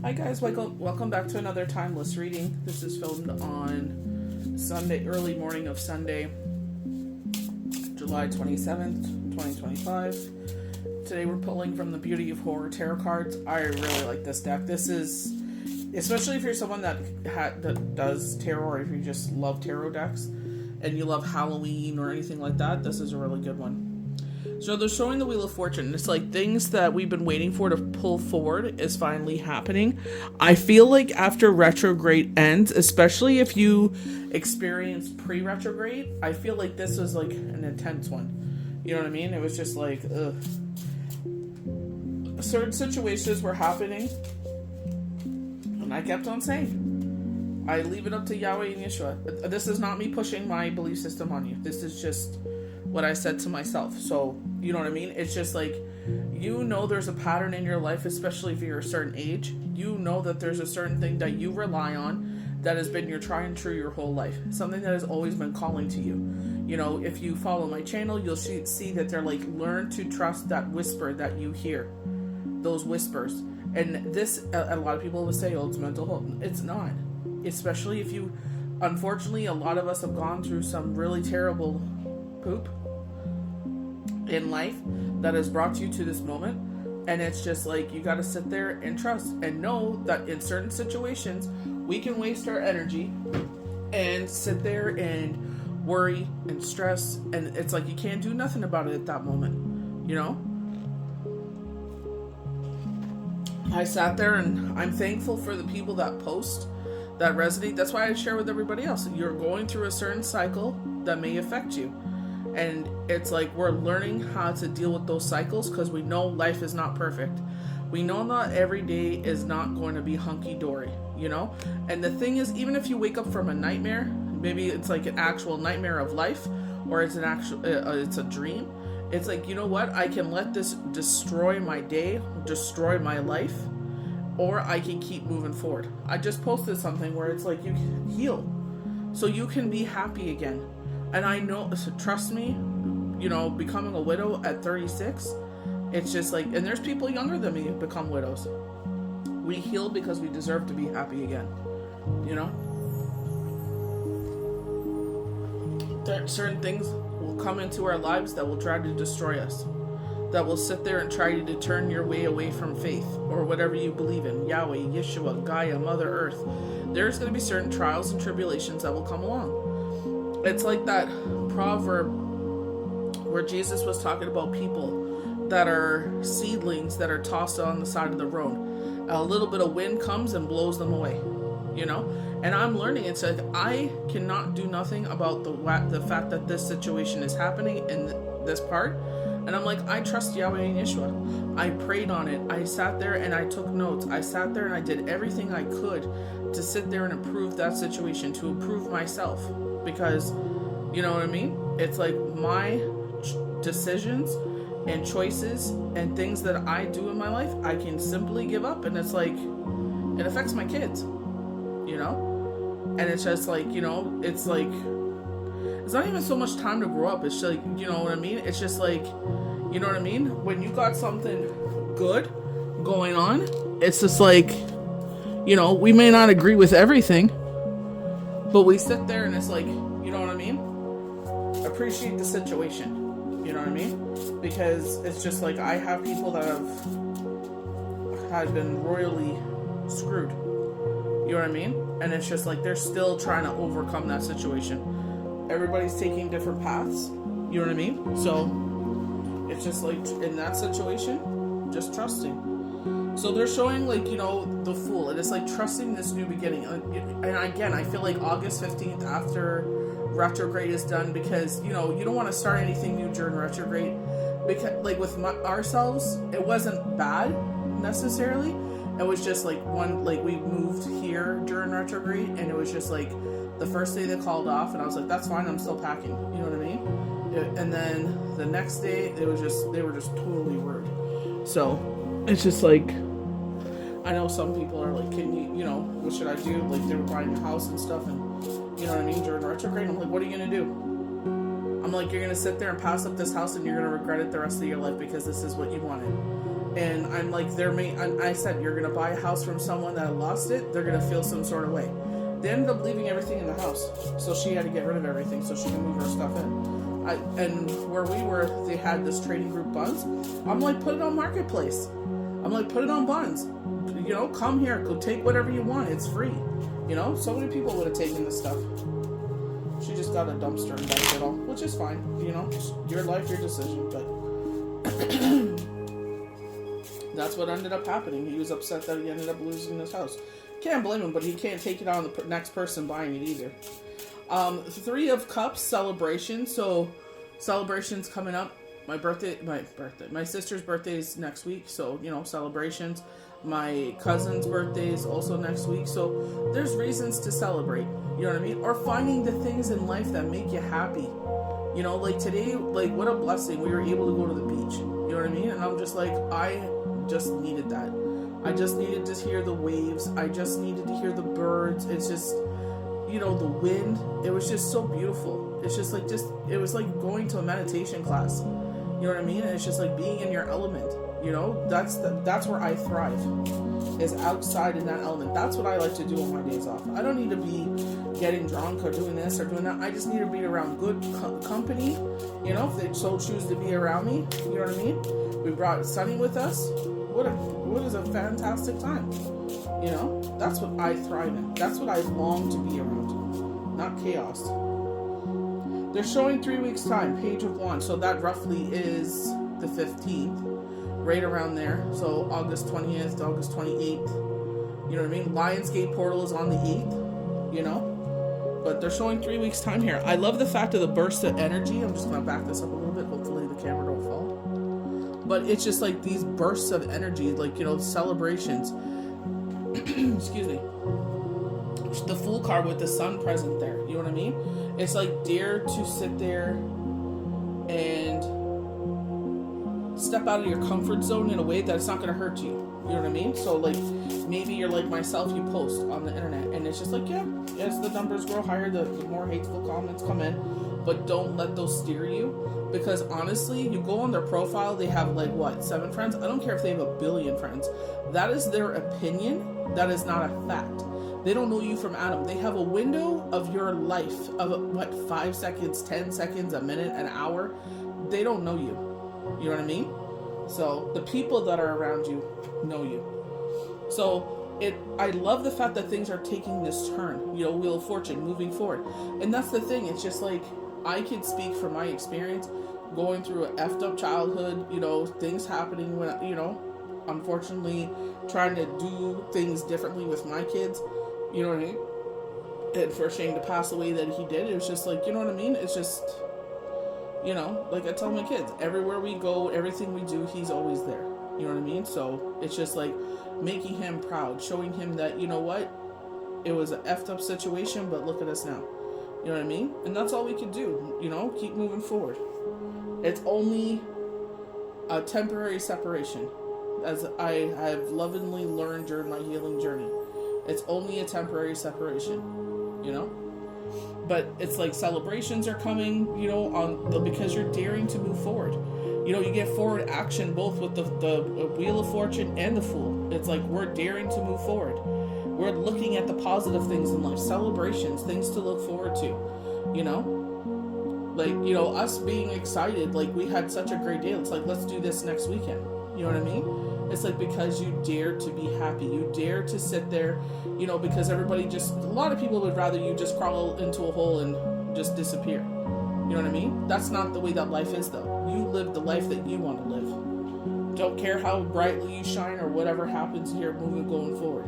Hi guys, welcome back to another timeless reading. This is filmed on Sunday, early morning of Sunday, July 27th, 2025. Today we're pulling from the Beauty of Horror tarot cards. I really like this deck. This is, especially if you're someone that does tarot, or if you just love tarot decks and you love Halloween or anything like that, this is a really good one. So they're showing the Wheel of Fortune. It's like things that we've been waiting for to pull forward is finally happening. I feel like after retrograde ends, especially if you experience pre-retrograde, I feel like this was like an intense one. You know what I mean? It was just like, ugh. Certain situations were happening, and I kept on saying, I leave it up to Yahweh and Yeshua. This is not me pushing my belief system on you. This is just what I said to myself. So, you know what I mean? It's just like, you know there's a pattern in your life, especially if you're a certain age. You know that there's a certain thing that you rely on that has been your try and true your whole life. Something that has always been calling to you. You know, if you follow my channel, you'll see that they're like, learn to trust that whisper that you hear. Those whispers. And this, a lot of people will say, oh, it's mental health. It's not. Especially if you, unfortunately, a lot of us have gone through some really terrible poop in life that has brought you to this moment, and it's just like, you got to sit there and trust and know that in certain situations we can waste our energy and sit there and worry and stress, and it's like you can't do nothing about it at that moment. You know, I sat there and I'm thankful for the people that post that resonate. That's why I share with everybody else. You're going through a certain cycle that may affect you. And it's like we're learning how to deal with those cycles because we know life is not perfect. We know not every day is not going to be hunky-dory, you know? And the thing is, even if you wake up from a nightmare, maybe it's like an actual nightmare of life, or it's an actual, it's a dream. It's like, you know what? I can let this destroy my day, destroy my life, or I can keep moving forward. I just posted something where it's like you can heal so you can be happy again. And I know, trust me, you know, becoming a widow at 36, it's just like, and there's people younger than me become widows. We heal because we deserve to be happy again, you know? Certain things will come into our lives that will try to destroy us, that will sit there and try to turn your way away from faith or whatever you believe in, Yahweh, Yeshua, Gaia, Mother Earth. There's going to be certain trials and tribulations that will come along. It's like that proverb where Jesus was talking about people that are seedlings that are tossed on the side of the road. A little bit of wind comes and blows them away, you know? And I'm learning, it's like, I cannot do nothing about the fact that this situation is happening in this part. And I'm like, I trust Yahweh and Yeshua. I prayed on it. I sat there and I took notes. I sat there and I did everything I could to sit there and improve that situation, to improve myself. Because, you know what I mean? It's like my decisions and choices and things that I do in my life, I can simply give up. And it's like, it affects my kids, you know? And it's just like, you know, it's like, it's not even so much time to grow up. It's like, you know what I mean? It's just like, you know what I mean? When you got something good going on, it's just like, you know, we may not agree with everything, but we sit there and it's like, you know what I mean? Appreciate the situation. You know what I mean? Because it's just like, I have people that have been royally screwed. You know what I mean? And it's just like, they're still trying to overcome that situation. Everybody's taking different paths. You know what I mean? So it's just like, in that situation, just trusting. So they're showing, like, you know, the Fool. And it's like trusting this new beginning. And again, I feel like August 15th after retrograde is done, because, you know, you don't want to start anything new during retrograde. Because, like, with ourselves, it wasn't bad necessarily. It was just like we moved here during retrograde, and it was just like the first day they called off, and I was like, that's fine, I'm still packing. You know what I mean? And then the next day, they were just totally rude. So it's just like, I know some people are like, can you know, what should I do? Like, they were buying a house and stuff, and you know what I mean, during retrograde. I'm like, what are you gonna do? I'm like, you're gonna sit there and pass up this house, and you're gonna regret it the rest of your life because this is what you wanted. And I'm like, I said, you're going to buy a house from someone that lost it, they're going to feel some sort of way. They ended up leaving everything in the house. So she had to get rid of everything so she can move her stuff in. And where we were, they had this trading group Buns. I'm like, put it on Marketplace. I'm like, put it on Buns. Come here, go take whatever you want. It's free. So many people would have taken this stuff. She just got a dumpster and dumped it all, which is fine. Your life, your decision. But that's what ended up happening. He was upset that he ended up losing his house. Can't blame him, but he can't take it on the next person buying it either. 3 of Cups celebration. So celebrations coming up. My sister's birthday is next week. So, celebrations. My cousin's birthday is also next week. So there's reasons to celebrate. You know what I mean? Or finding the things in life that make you happy. Like today, like what a blessing. We were able to go to the beach. You know what I mean? And I'm just like, I just needed that. I just needed to hear the waves. I just needed to hear the birds. It's just, the wind. It was just so beautiful. It's just like, it was like going to a meditation class. You know what I mean? And it's just like being in your element. That's where I thrive, is outside in that element. That's what I like to do on my days off. I don't need to be getting drunk or doing this or doing that. I just need to be around good company. If they so choose to be around me, you know what I mean? We brought Sunny with us. What is a fantastic time. That's what I thrive in. That's what I long to be around, not chaos. They're showing 3 weeks time, Page of Wands. So that roughly is the 15th, right around there. So August 20th, August 28th. You know what I mean? Lionsgate portal is on the 8th, But they're showing 3 weeks time here. I love the fact of the burst of energy. I'm just going to back this up a little bit. Hopefully the camera don't fall. But it's just like these bursts of energy, like, celebrations. Excuse me. The Fool card with the sun present there. You know what I mean? It's like dare to sit there and step out of your comfort zone in a way that's not going to hurt you. You know what I mean? So, like, maybe you're like myself, you post on the internet, and it's just like, as the numbers grow higher, the more hateful comments come in. But don't let those steer you, because honestly, you go on their profile, they have 7 friends? I don't care if they have 1 billion friends. That is their opinion. That is not a fact. They don't know you from Adam. They have a window of your life of 5 seconds, 10 seconds, a minute, an hour. They don't know you. You know what I mean? So the people that are around you know you. So I love the fact that things are taking this turn, Wheel of Fortune, moving forward. And that's the thing. It's just like, I can speak from my experience going through an effed up childhood, things happening when, unfortunately trying to do things differently with my kids, you know what I mean? And for Shane to pass away that he did, it was just like, you know what I mean? It's just, like I tell my kids, everywhere we go, everything we do, he's always there. You know what I mean? So it's just like making him proud, showing him that, you know what? It was an effed up situation, but look at us now. You know what I mean? And that's all we can do, keep moving forward. It's only a temporary separation, as I have lovingly learned during my healing journey. It's only a temporary separation, But it's like celebrations are coming, because you're daring to move forward. You get forward action both with the Wheel of Fortune and the Fool. It's like we're daring to move forward. We're looking at the positive things in life, celebrations, things to look forward to, us being excited, like we had such a great day. It's like, let's do this next weekend. You know what I mean? It's like because you dare to be happy. You dare to sit there, because everybody a lot of people would rather you just crawl into a hole and just disappear. You know what I mean? That's not the way that life is, though. You live the life that you want to live. Don't care how brightly you shine or whatever happens here going forward.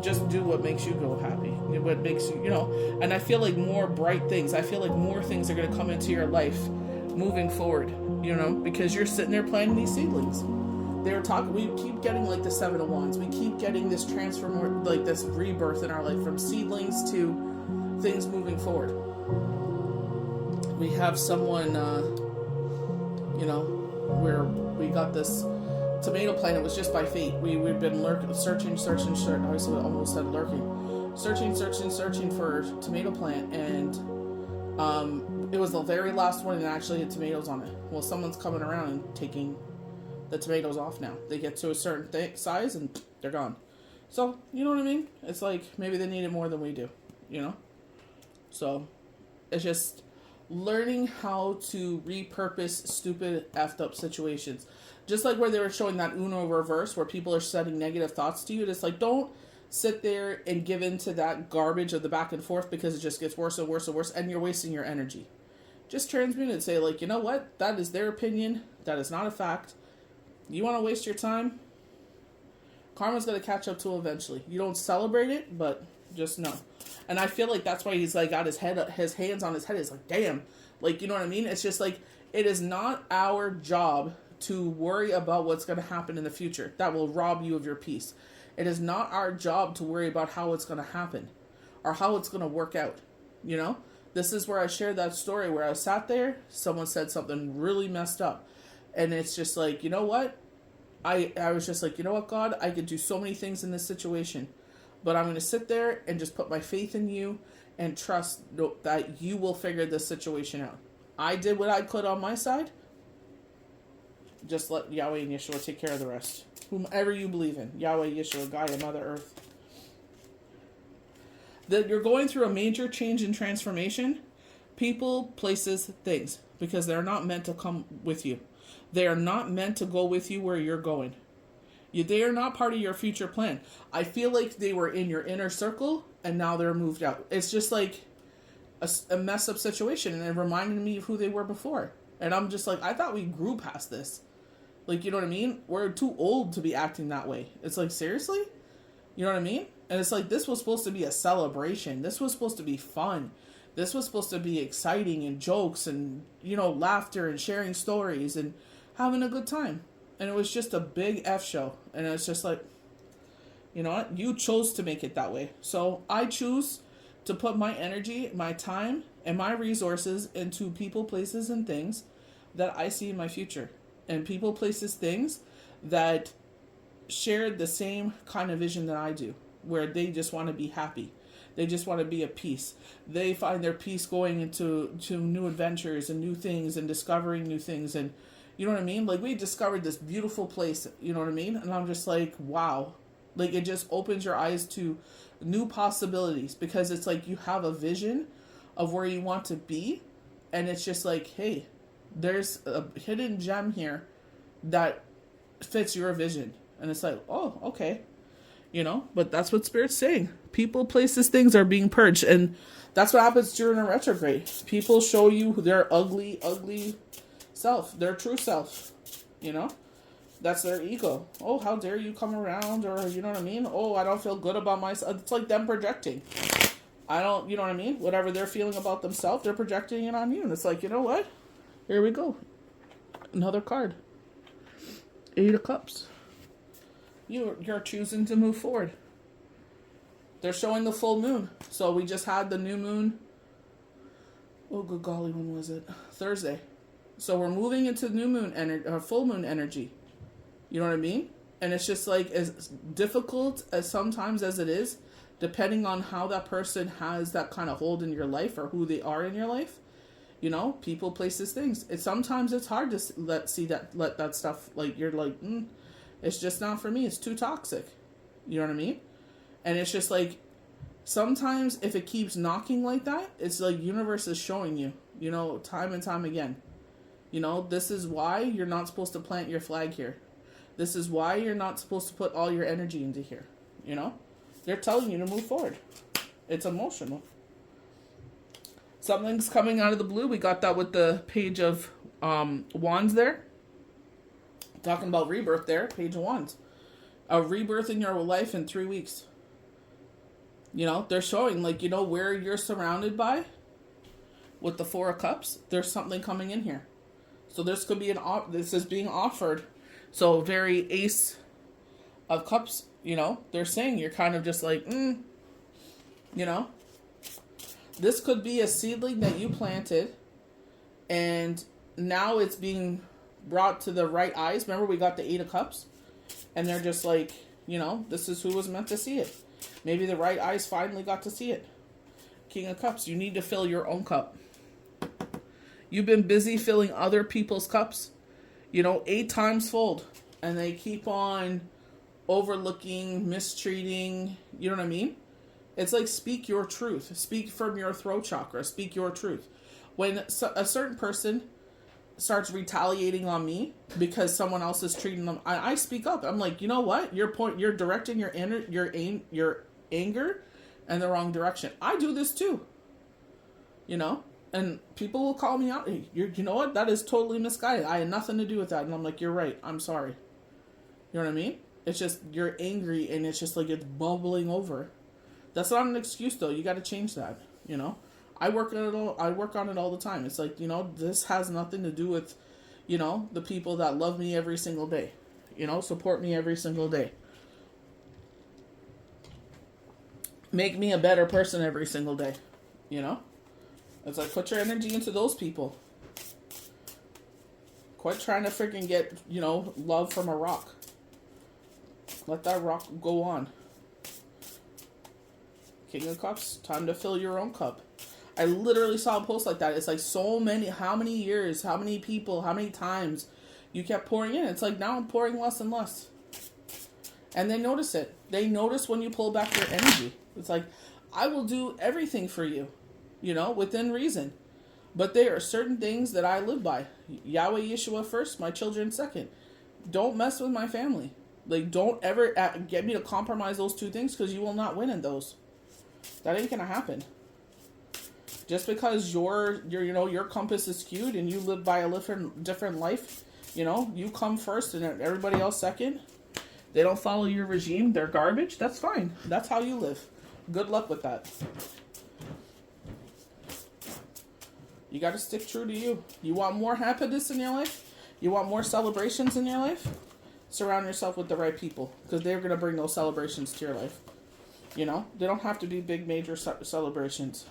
Just do what makes you go happy. What makes you, and I feel like more bright things. I feel like more things are going to come into your life moving forward, because you're sitting there planting these seedlings. They were talking, we keep getting like the 7 of Wands. We keep getting this transform, like this rebirth in our life from seedlings to things moving forward. We have someone, where we got this tomato plant. It was just by fate. We've been searching. I almost said lurking. Searching for tomato plant, and it was the very last one, and actually had tomatoes on it. Well, someone's coming around and taking the tomatoes off now. They get to a certain size and they're gone. So, you know what I mean? It's like maybe they need it more than we do, you know? So, it's just learning how to repurpose stupid, effed up situations. Just like where they were showing that Uno reverse where people are sending negative thoughts to you. It's like, don't sit there and give into that garbage of the back and forth because it just gets worse and worse and worse and you're wasting your energy. Just transmute it and say, like, you know what? That is their opinion. That is not a fact. You want to waste your time? Karma's going to catch up to eventually. You don't celebrate it, but just know. And I feel like that's why he's like got his hands on his head. It's like, damn. Like, you know what I mean? It's just like, it is not our job to worry about what's going to happen in the future. That will rob you of your peace. It is not our job to worry about how it's going to happen or how it's going to work out. You know? This is where I shared that story where I sat there, someone said something really messed up. And it's just like, you know what? I was just like, you know what, God? I could do so many things in this situation. But I'm going to sit there and just put my faith in you and trust that you will figure this situation out. I did what I could on my side. Just let Yahweh and Yeshua take care of the rest. Whomever you believe in. Yahweh, Yeshua, Gaia, Mother Earth. That you're going through a major change and transformation. People, places, things. Because they're not meant to come with you. They are not meant to go with you where you're going. They are not part of your future plan. I feel like they were in your inner circle and now they're moved out. It's just like a mess up situation, and it reminded me of who they were before. And I'm just like, I thought we grew past this. Like, you know what I mean? We're too old to be acting that way. It's like, seriously? You know what I mean? And it's like, this was supposed to be a celebration. This was supposed to be fun. This was supposed to be exciting and jokes and, you know, laughter and sharing stories and having a good time. And it was just a big F show. And it's just like, you know what? You chose to make it that way. So I choose to put my energy, my time, and my resources into people, places, and things that I see in my future. And people, places, things that share the same kind of vision that I do. Where they just want to be happy. They just want to be at peace. They find their peace going into new adventures and new things and discovering new things. And you know what I mean? Like, we discovered this beautiful place, you know what I mean? And I'm just like, wow. Like, it just opens your eyes to new possibilities. Because it's like you have a vision of where you want to be. And it's just like, hey, there's a hidden gem here that fits your vision. And it's like, oh, okay. You know, but that's what Spirit's saying. People, places, things are being purged. And that's what happens during a retrograde. People show you their ugly, ugly self, their true self. You know, that's their ego. Oh, how dare you come around? Or, you know what I mean? Oh, I don't feel good about myself. It's like them projecting. I don't, you know what I mean? Whatever they're feeling about themselves, they're projecting it on you. And it's like, you know what? Here we go. Another card. 8 of Cups. You're choosing to move forward. They're showing the full moon. So we just had the new moon. Oh, good golly, when was it? Thursday. So we're moving into new moon energy, full moon energy. You know what I mean? And it's just like, as difficult as sometimes as it is, depending on how that person has that kind of hold in your life or who they are in your life. You know, people, places, things. Sometimes it's hard to let that stuff, like, you're like, it's just not for me. It's too toxic. You know what I mean? And it's just like, sometimes if it keeps knocking like that, it's like universe is showing you, you know, time and time again. You know, this is why you're not supposed to plant your flag here. This is why you're not supposed to put all your energy into here. You know? They're telling you to move forward. It's emotional. Something's coming out of the blue. We got that with the page of wands there. Talking about rebirth there, page of wands. A rebirth in your life in 3 weeks. You know, they're showing, like, you know, where you're surrounded by with the 4 of Cups, there's something coming in here. So this could be this is being offered. So very Ace of Cups, you know, they're saying you're kind of just like, you know. This could be a seedling that you planted and now it's being brought to the right eyes. Remember, we got the 8 of Cups, and they're just like, you know, this is who was meant to see it. Maybe the right eyes finally got to see it. King of Cups, you need to fill your own cup. You've been busy filling other people's cups. 8 times fold. And they keep on overlooking, mistreating, you know what I mean? It's like, speak your truth. Speak from your throat chakra. Speak your truth. When a certain person starts retaliating on me because someone else is treating them, I speak up. I'm like, you know what? You're directing your anger in the wrong direction. I do this too. And people will call me out. Hey, you know what? That is totally misguided. I had nothing to do with that. And I'm like, you're right. I'm sorry. You know what I mean? It's just, you're angry and it's just like it's bubbling over. That's not an excuse though. You got to change that. I work on it all the time. It's like, this has nothing to do with, the people that love me every single day. Support me every single day. Make me a better person every single day. It's like, put your energy into those people. Quit trying to freaking get, love from a rock. Let that rock go on. King of Cups, time to fill your own cup. I literally saw a post like that. It's like, how many years, how many people, how many times you kept pouring in. It's like, now I'm pouring less and less. And they notice it. They notice when you pull back your energy. It's like, I will do everything for you, within reason. But there are certain things that I live by. Yahweh Yeshua first, my children second. Don't mess with my family. Like, don't ever get me to compromise those two things, because you will not win in those. That ain't gonna happen. Just because your compass is skewed and you live by a different life, you come first and everybody else second. They don't follow your regime. They're garbage. That's fine. That's how you live. Good luck with that. You got to stick true to you. You want more happiness in your life? You want more celebrations in your life? Surround yourself with the right people, because they're going to bring those celebrations to your life. They don't have to be big major celebrations.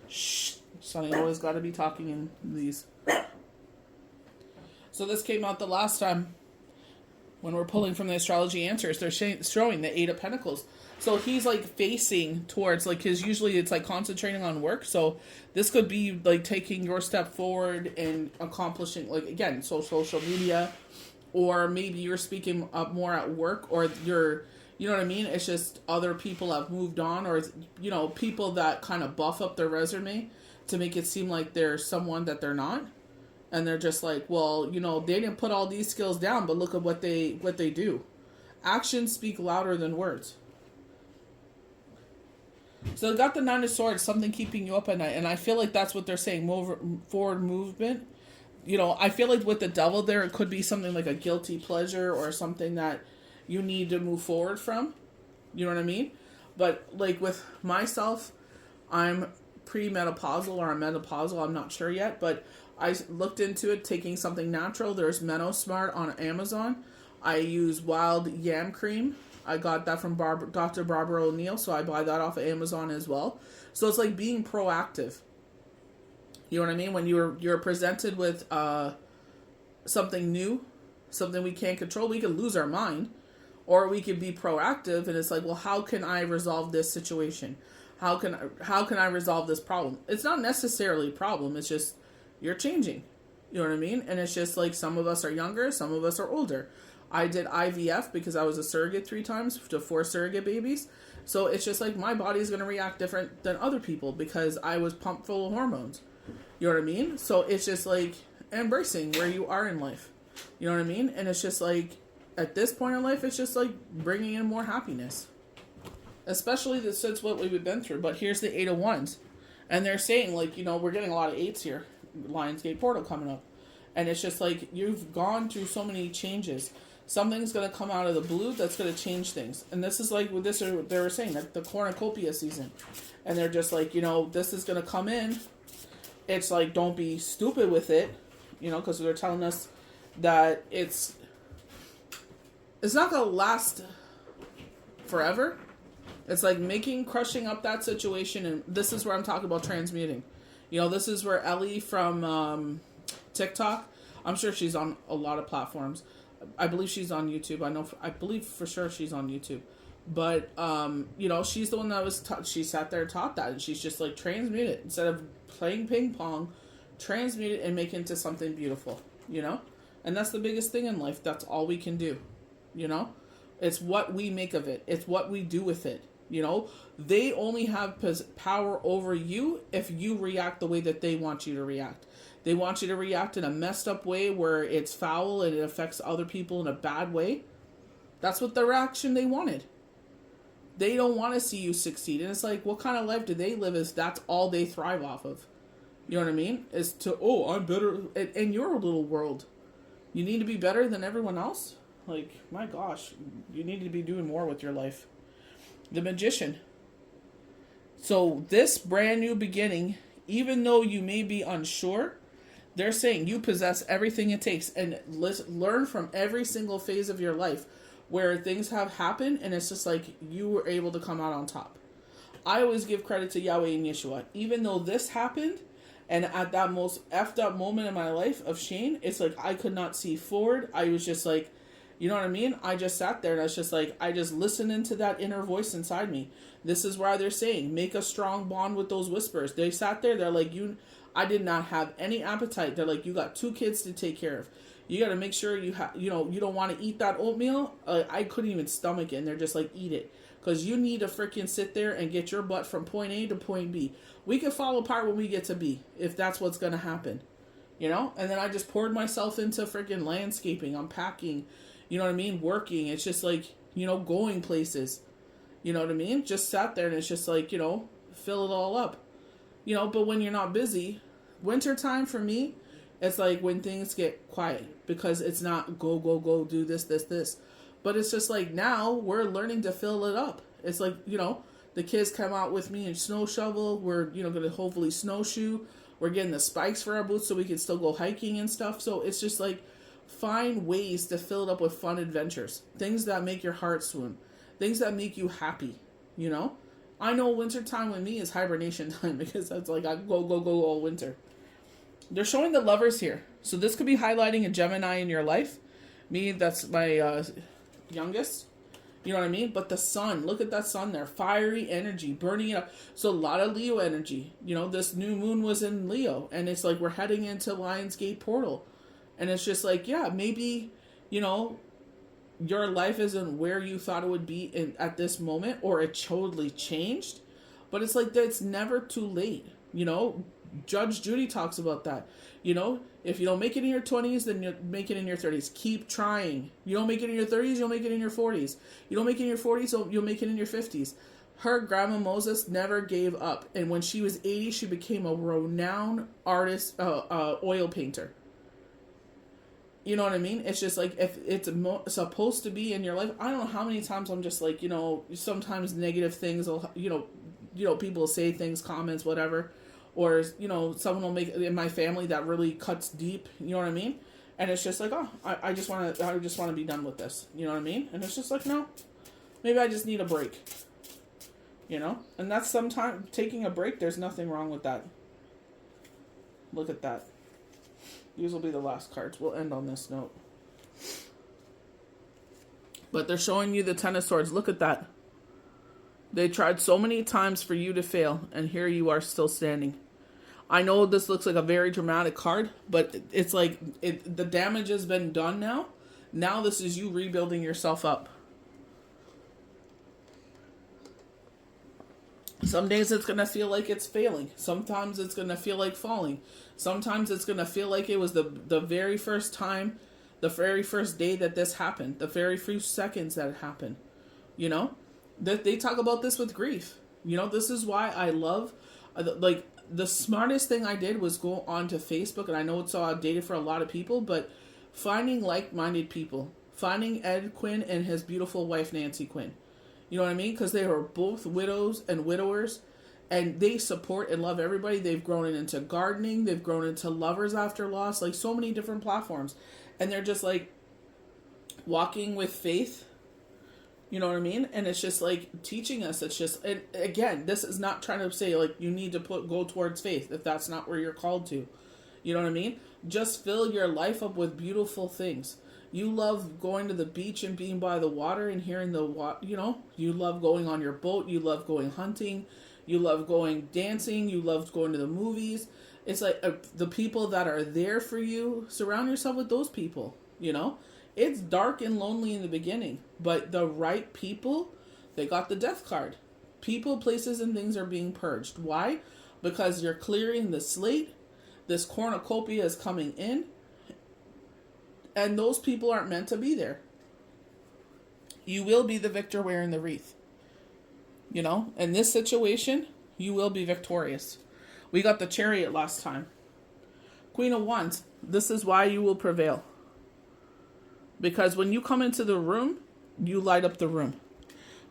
Shh. Sonny always got to be talking in these. So this came out the last time when we're pulling from the astrology answers. They're showing the 8 of Pentacles. So he's like facing towards, like, because usually it's like concentrating on work. So this could be like taking your step forward and accomplishing, like, again, social media, or maybe you're speaking up more at work, or you're, you know what I mean? It's just other people have moved on, or, people that kind of buff up their resume to make it seem like they're someone that they're not. And they're just like, well, they didn't put all these skills down, but look at what they do. Actions speak louder than words. So they got the 9 of Swords, something keeping you up at night. And I feel like that's what they're saying, forward movement. I feel like with the Devil there, it could be something like a guilty pleasure or something that you need to move forward from. You know what I mean? But like with myself, I'm premenopausal or I'm menopausal, I'm not sure yet. But I looked into it, taking something natural. There's MenoSmart on Amazon. I use wild yam cream. I got that from Dr. Barbara O'Neill, so I buy that off of Amazon as well. So it's like being proactive. You know what I mean? When you're presented with something new, something we can't control, we can lose our mind, or we can be proactive. And it's like, well, how can I resolve this situation? How can I resolve this problem? It's not necessarily a problem. It's just you're changing. You know what I mean? And it's just like, some of us are younger, some of us are older. I did IVF because I was a surrogate 3 times to 4 surrogate babies. So it's just like my body's going to react different than other people because I was pumped full of hormones. You know what I mean? So it's just like embracing where you are in life. You know what I mean? And it's just like, at this point in life, it's just like bringing in more happiness. Especially since what we've been through. But here's the 8 of Wands. And they're saying, like, we're getting a lot of 8s here. Lionsgate portal coming up. And it's just like, you've gone through so many changes. Something's going to come out of the blue that's going to change things. And this is like what they were saying, like the cornucopia season. And they're just like, this is going to come in. It's like, don't be stupid with it, because they're telling us that it's not going to last forever. It's like crushing up that situation. And this is where I'm talking about transmuting. This is where Ellie from TikTok, I'm sure she's on a lot of platforms. I believe she's on YouTube. I believe for sure she's on YouTube. But, she's the one that she sat there and taught that. And she's just like, transmute it. Instead of playing ping pong, transmute it and make it into something beautiful, you know? And that's the biggest thing in life. That's all we can do, you know? It's what we make of it. It's what we do with it, you know? They only have power over you if you react the way that they want you to react. They want you to react in a messed up way where it's foul and it affects other people in a bad way. That's what the reaction they wanted. They don't want to see you succeed. And it's like, what kind of life do they live if that's all they thrive off of? You know what I mean? Is to, oh, I'm better in your little world. You need to be better than everyone else? Like, my gosh, you need to be doing more with your life. The Magician. So this brand new beginning, even though you may be unsure, they're saying you possess everything it takes, and learn from every single phase of your life where things have happened and it's just like you were able to come out on top. I always give credit to Yahweh and Yeshua. Even though this happened, and at that most effed up moment in my life of Shane, it's like I could not see forward. I was just like, you know what I mean? I just sat there and I was just like, I just listened into that inner voice inside me. This is why they're saying, make a strong bond with those whispers. They sat there, they're like, I did not have any appetite. They're like, you got 2 kids to take care of. You got to make sure you don't want to eat that oatmeal. I couldn't even stomach it. And they're just like, eat it. Because you need to freaking sit there and get your butt from point A to point B. We can fall apart when we get to B, if that's what's going to happen. You know? And then I just poured myself into freaking landscaping, unpacking, you know what I mean? Working. It's just like, you know, going places. You know what I mean? Just sat there and it's just like, you know, fill it all up. You know, but when you're not busy, wintertime for me, it's like when things get quiet, because it's not go, do this. But it's just like now we're learning to fill it up. It's like, you know, the kids come out with me and snow shovel. We're, you know, going to hopefully snowshoe. We're getting the spikes for our boots so we can still go hiking and stuff. So it's just like find ways to fill it up with fun adventures. Things that make your heart swim. Things that make you happy, you know? I know wintertime with me is hibernation time because that's like I go all winter. They're showing the Lovers here. So this could be highlighting a Gemini in your life. Me, that's my youngest. You know what I mean? But the sun, look at that sun there. Fiery energy, burning it up. So a lot of Leo energy. You know, this new moon was in Leo. And it's like we're heading into Lionsgate portal. And it's just like, yeah, maybe, you know, your life isn't where you thought it would be at this moment, or it totally changed. But it's like, it's never too late. You know, Judge Judy talks about that. You know, if you don't make it in your 20s, then you'll make it in your 30s. Keep trying. You don't make it in your 30s, you'll make it in your 40s. You don't make it in your 40s, so you'll make it in your 50s. Her grandma Moses never gave up. And when she was 80, she became a renowned artist, oil painter. You know what I mean? It's just like, if it's supposed to be in your life, I don't know how many times I'm just like, you know, sometimes negative things will, you know, people will say things, comments, whatever. Or, you know, someone will make in my family that really cuts deep, you know what I mean? And it's just like, oh, I just want to be done with this. You know what I mean? And it's just like, no, maybe I just need a break. You know? And that's sometimes taking a break. There's nothing wrong with that. Look at that. These will be the last cards. We'll end on this note. But they're showing you the Ten of Swords. Look at that. They tried so many times for you to fail, and here you are still standing. I know this looks like a very dramatic card, but it's like the damage has been done now. Now this is you rebuilding yourself up. Some days it's going to feel like it's failing. Sometimes it's going to feel like falling. Sometimes it's going to feel like it was the very first time, the very first day that this happened, the very few seconds that it happened. You know? They talk about this with grief. You know, this is why I love, like, the smartest thing I did was go onto Facebook, and I know it's outdated for a lot of people, but finding like-minded people. Finding Ed Quinn and his beautiful wife, Nancy Quinn. You know what I mean? Because they are both widows and widowers, and they support and love everybody. They've grown into gardening. They've grown into lovers after loss, like so many different platforms. And they're just like walking with faith. You know what I mean? And it's just like teaching us. It's just, and again, this is not trying to say like you need to go towards faith if that's not where you're called to. You know what I mean? Just fill your life up with beautiful things. You love going to the beach and being by the water and hearing the water, you know, you love going on your boat. You love going hunting. You love going dancing. You love going to the movies. It's like the people that are there for you, surround yourself with those people, you know? It's dark and lonely in the beginning, but the right people, they got the death card. People, places, and things are being purged. Why? Because you're clearing the slate. This cornucopia is coming in, and those people aren't meant to be there. You will be the victor wearing the wreath. You know, in this situation, you will be victorious. We got the Chariot last time. Queen of Wands, this is why you will prevail. Because when you come into the room, you light up the room.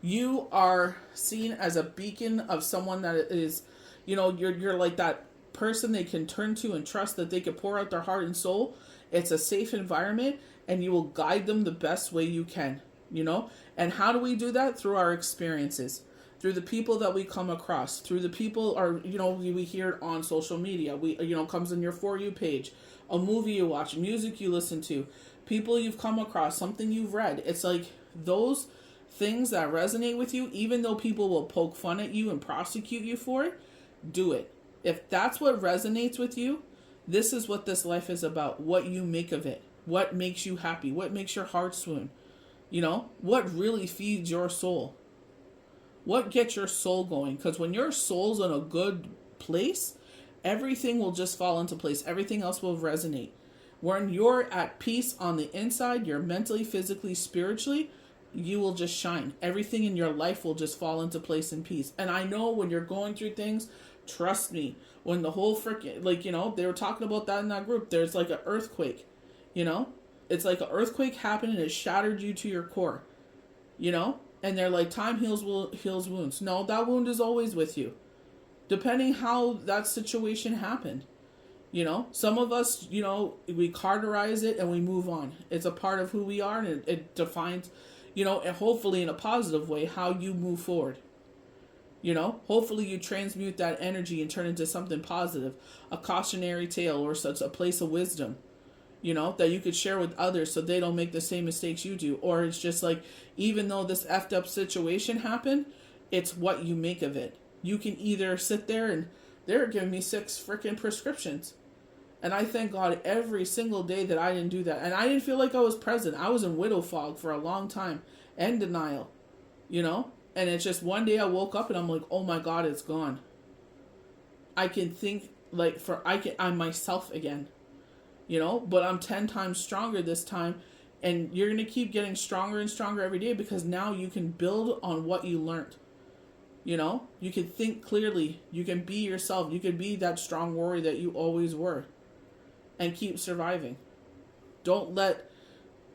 You are seen as a beacon of someone that is, you know, you're like that person they can turn to and trust, that they can pour out their heart and soul. It's a safe environment, and you will guide them the best way you can, you know? And how do we do that? Through our experiences. Through the people that we come across, through the people are, you know, we hear it on social media. We, you know, comes in your For You page, a movie you watch, music you listen to, people you've come across, something you've read. It's like those things that resonate with you, even though people will poke fun at you and prosecute you for it, do it. If that's what resonates with you, this is what this life is about. What you make of it. What makes you happy. What makes your heart swoon. You know, what really feeds your soul. What gets your soul going? Because when your soul's in a good place, everything will just fall into place. Everything else will resonate. When you're at peace on the inside, you're mentally, physically, spiritually, you will just shine. Everything in your life will just fall into place in peace. And I know when you're going through things, trust me, when the whole freaking, like, you know, they were talking about that in that group, there's like an earthquake, you know? It's like an earthquake happened and it shattered you to your core, you know? And they're like, time heals wounds. No, that wound is always with you. Depending how that situation happened. You know, some of us, you know, we cauterize it and we move on. It's a part of who we are, and it defines, you know, and hopefully in a positive way, how you move forward. You know, hopefully you transmute that energy and turn it into something positive. A cautionary tale or such a place of wisdom. You know, that you could share with others so they don't make the same mistakes you do. Or it's just like, even though this effed up situation happened, it's what you make of it. You can either sit there and they're giving me 6 freaking prescriptions. And I thank God every single day that I didn't do that. And I didn't feel like I was present. I was in widow fog for a long time and denial, you know? And it's just one day I woke up and I'm like, oh my God, it's gone. I can think like I'm myself again. You know, but I'm 10 times stronger this time, and you're going to keep getting stronger and stronger every day because now you can build on what you learned. You know, you can think clearly, you can be yourself, you can be that strong warrior that you always were, and keep surviving. Don't let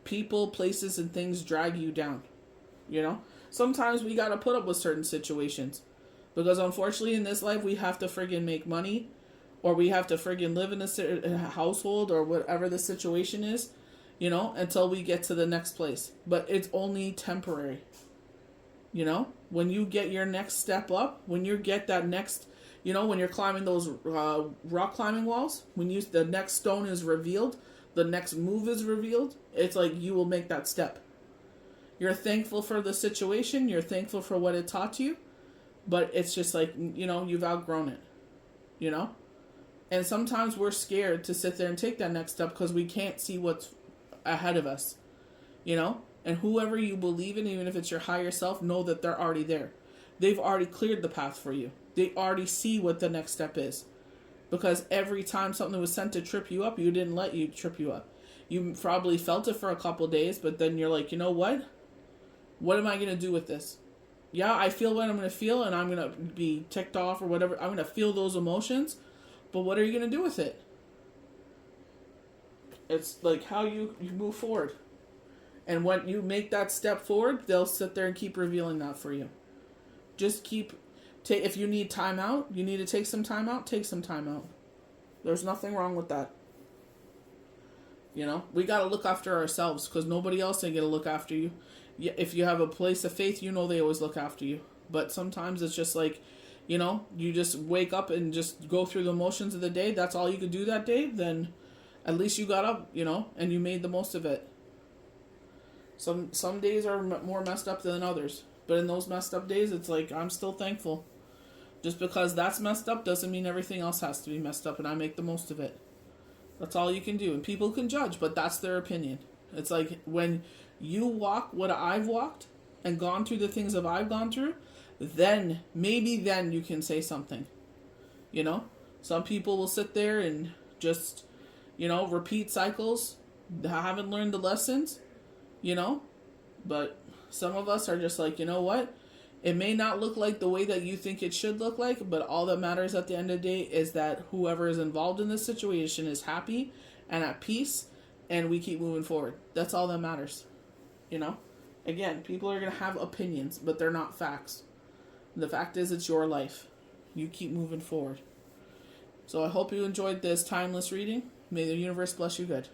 people, places, and things drag you down. You know, sometimes we got to put up with certain situations because unfortunately in this life we have to friggin' make money. Or we have to friggin' live in a household or whatever the situation is, you know, until we get to the next place. But it's only temporary. You know, when you get your next step up, when you get that next, you know, when you're climbing those rock climbing walls, when the next stone is revealed, the next move is revealed, it's like you will make that step. You're thankful for the situation. You're thankful for what it taught you. But it's just like, you know, you've outgrown it, you know. And sometimes we're scared to sit there and take that next step because we can't see what's ahead of us, you know? And whoever you believe in, even if it's your higher self, know that they're already there. They've already cleared the path for you. They already see what the next step is. Because every time something was sent to trip you up, you didn't let you trip you up. You probably felt it for a couple days, but then you're like, you know what? What am I going to do with this? Yeah, I feel what I'm going to feel, and I'm going to be ticked off or whatever. I'm going to feel those emotions. But what are you going to do with it? It's like how you move forward. And when you make that step forward, they'll sit there and keep revealing that for you. Just if you need time out, you need to take some time out, take some time out. There's nothing wrong with that. You know, we got to look after ourselves because nobody else ain't going to look after you. If you have a place of faith, you know they always look after you. But sometimes it's just like, you know, you just wake up and just go through the motions of the day. That's all you could do that day. Then at least you got up, you know, and you made the most of it. Some days are more messed up than others. But in those messed up days, it's like, I'm still thankful. Just because that's messed up doesn't mean everything else has to be messed up, and I make the most of it. That's all you can do. And people can judge, but that's their opinion. It's like when you walk what I've walked and gone through the things that I've gone through, then, maybe then you can say something. You know? Some people will sit there and just, repeat cycles. They haven't learned the lessons, But some of us are just like, you know what? It may not look like the way that you think it should look like, but all that matters at the end of the day is that whoever is involved in this situation is happy and at peace, and we keep moving forward. That's all that matters. Again, people are going to have opinions, but they're not facts. The fact is, it's your life. You keep moving forward. So I hope you enjoyed this timeless reading. May the universe bless you good.